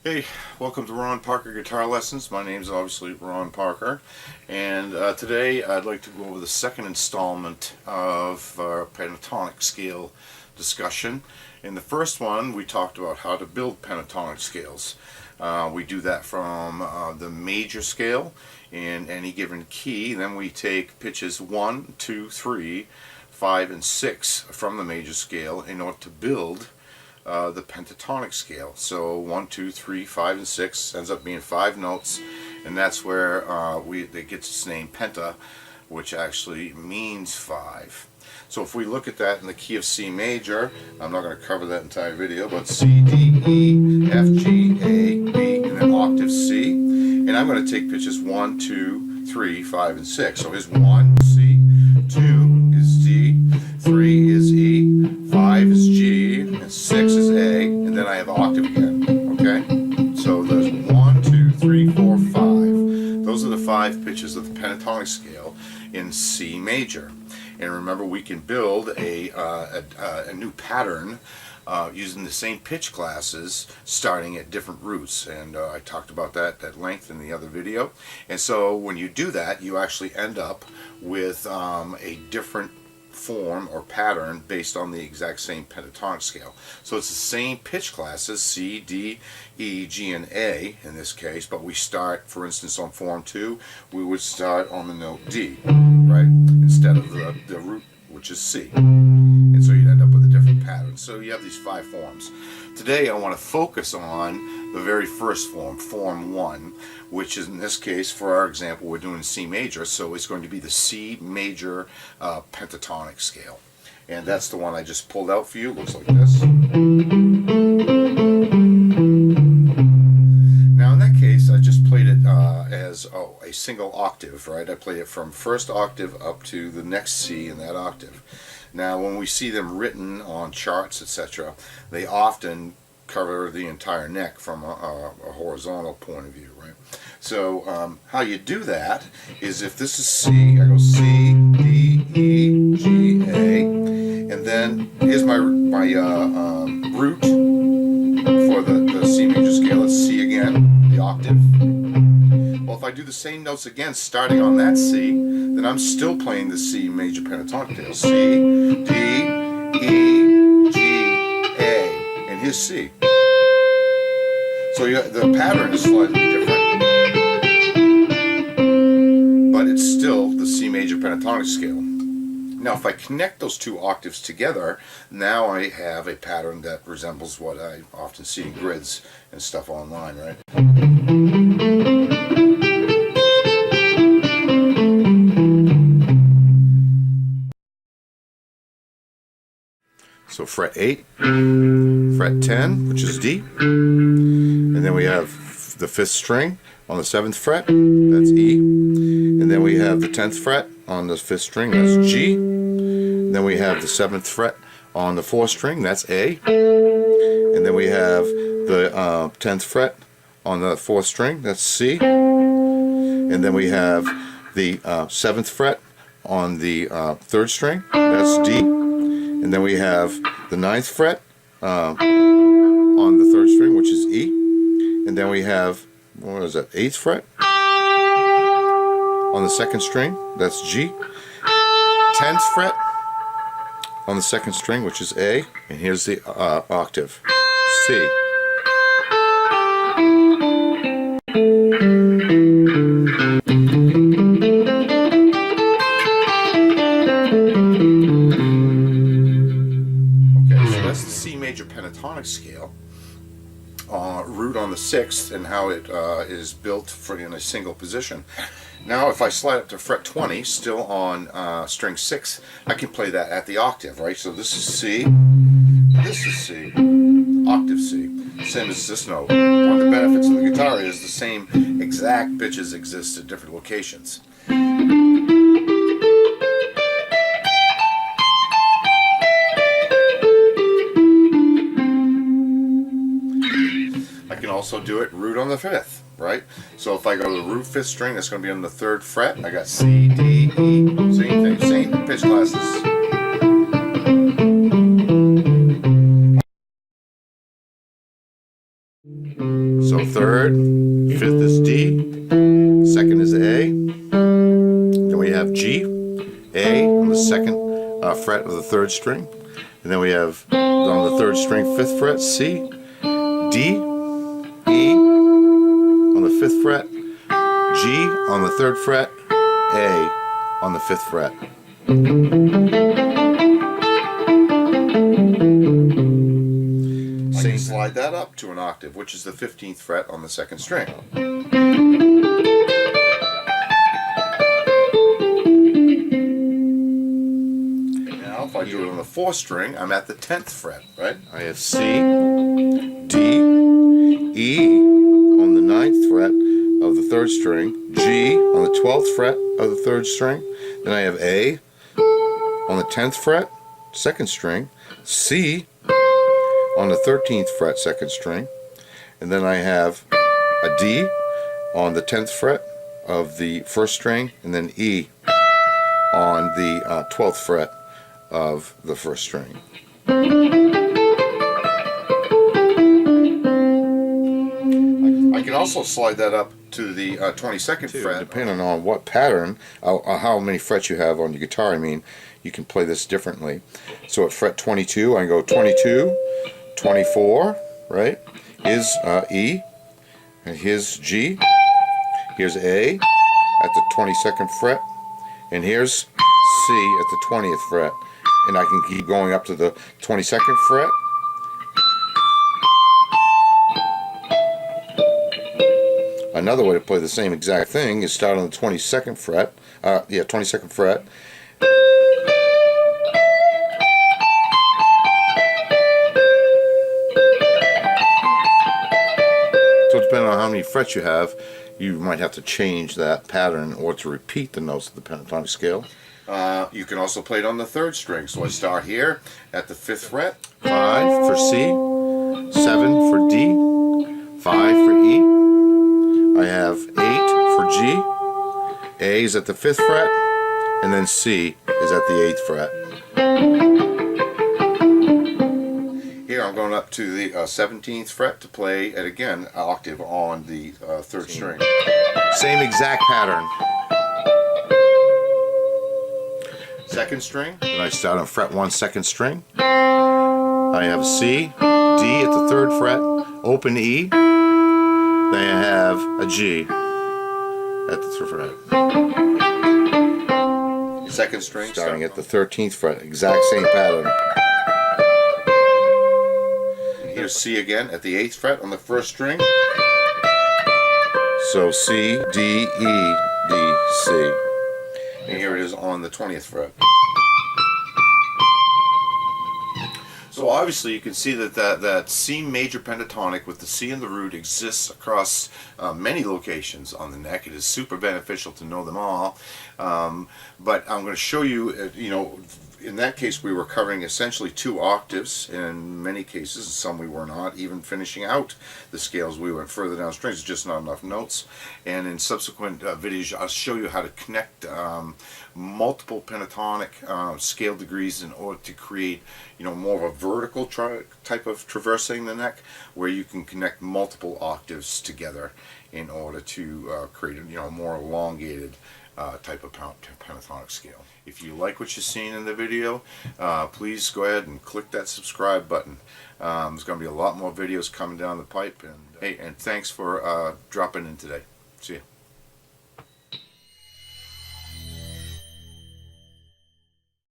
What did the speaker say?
Hey, welcome to Ron Parker Guitar Lessons. My name is obviously Ron Parker, and today I'd like to go over the second installment of our pentatonic scale discussion. In the first one, we talked about how to build pentatonic scales. We do that from the major scale in any given key. Then we take pitches 1, 2, 3, 5, and 6 from the major scale in order to build the pentatonic scale. So 1, 2, 3, 5, and 6 ends up being 5 notes, and that's where it gets its name penta, which actually means 5. So if we look at that in the key of C major, I'm not going to cover that entire video, but C, D, E, F, G, A, B, and then octave C. And I'm going to take pitches 1, 2, 3, 5, and 6. So here's 1, C, 2 is D, 3 is E, 5 is G, and 6 is A, and then I have octave again. Okay? So there's 1, 2, 3, 4, 5. Those are the 5 pitches of the pentatonic scale in C major. And remember, we can build a new pattern using the same pitch classes starting at different roots, and I talked about that at length in the other video. And so when you do that, you actually end up with a different form or pattern based on the exact same pentatonic scale. So it's the same pitch classes, C, D, E, G, and A in this case, but we start, for instance, on form 2, we would start on the note D, right, instead of the root, which is C. And so you'd end up with a different pattern. So you have these 5 forms. Today I want to focus on the very first form, form 1, which is, in this case, for our example, we're doing C major, so it's going to be the C major pentatonic scale. And that's the one I just pulled out for you. It looks like this. Now in that case, I just played it as a single octave, right? I played it from first octave up to the next C in that octave. Now when we see them written on charts, etc., they often cover the entire neck from a horizontal point of view, right? So how you do that is, if this is C, I go C, D, E, G, A, and then here's my root for the C major scale. It's C again, the octave. Well, if I do the same notes again starting on that C, then I'm still playing the C major pentatonic scale. C, D, E, G, A, and here's C. So the pattern is slightly different, but it's still the C major pentatonic scale. Now if I connect those 2 octaves together, now I have a pattern that resembles what I often see in grids and stuff online, right? So fret 8, fret 10, which is D, and then we have the 5th string on the 7th fret, that's E, and then we have the 10th fret on the 5th string, that's G, and then we have the 7th fret on the 4th string, that's A, and then we have the 10th fret on the 4th string, that's C, and then we have the 7th fret on the 3rd string, that's D, and then we have the 9th fret on the 3rd string, which is E, and then we have, what is that, 8th fret on the 2nd string, that's G, 10th fret on the 2nd string, which is A, and here's the octave, C. Pentatonic scale, root on the 6th, and how it is built in a single position. Now if I slide up to fret 20, still on string 6, I can play that at the octave, right? So this is C, this is C, octave C, same as this note. One of the benefits of the guitar is the same exact pitches exist at different locations. Also do it root on the 5th, right? So if I go to the root 5th string, that's going to be on the 3rd fret. I got C, D, E, same thing, same pitch classes. So third, fifth is D, second is A, then we have G, A on the second fret of the third string, and then we have on the third string, fifth fret, C, D, E on the fifth fret, G on the third fret, A on the fifth fret. I can slide that up to an octave, which is the 15th fret on the second string. Now, if I do it on the fourth string, I'm at the 10th fret, right? I have C, D, E on the 9th fret of the third string, G on the 12th fret of the third string, then I have A on the 10th fret, second string, C on the 13th fret, second string, and then I have a D on the 10th fret of the first string, and then E on the 12th fret of the first string. I can also slide that up to the 22nd fret, depending on what pattern, how many frets you have on your guitar. I mean, you can play this differently. So at fret 22, I can go 22, 24, right? Here's E, and here's G, here's A at the 22nd fret, and here's C at the 20th fret. And I can keep going up to the 22nd fret. Another way to play the same exact thing is start on the 22nd fret. 22nd fret. So depending on how many frets you have, you might have to change that pattern or to repeat the notes of the pentatonic scale. You can also play it on the third string. So I start here at the 5th fret, 5 for C, 7 for D, 5 for E. I have 8 for G, A is at the 5th fret, and then C is at the 8th fret. Here I'm going up to the 17th fret to play it again, an octave on the third string. Same exact pattern. Second string, and I start on fret 1, second string. I have a C, D at the 3rd fret, open E, then I have a G at the 3rd fret. Second string, starting at the 13th fret, exact same pattern. And here's C again at the 8th fret on the first string. So C, D, E, D, C. And here it is on the 20th fret. So obviously you can see that C major pentatonic with the C in the root exists across many locations on the neck. It is super beneficial to know them all. But I'm going to show you, in that case we were covering essentially 2 octaves in many cases, and some we were not. Even finishing out the scales, we went further down strings, just not enough notes. And in subsequent videos I'll show you how to connect multiple pentatonic scale degrees in order to create more of a vertical type of traversing the neck, where you can connect multiple octaves together in order to create a more elongated type of pentatonic scale. If you like what you're seeing in the video, please go ahead and click that subscribe button. There's going to be a lot more videos coming down the pipe, and hey, and thanks for dropping in today. See ya.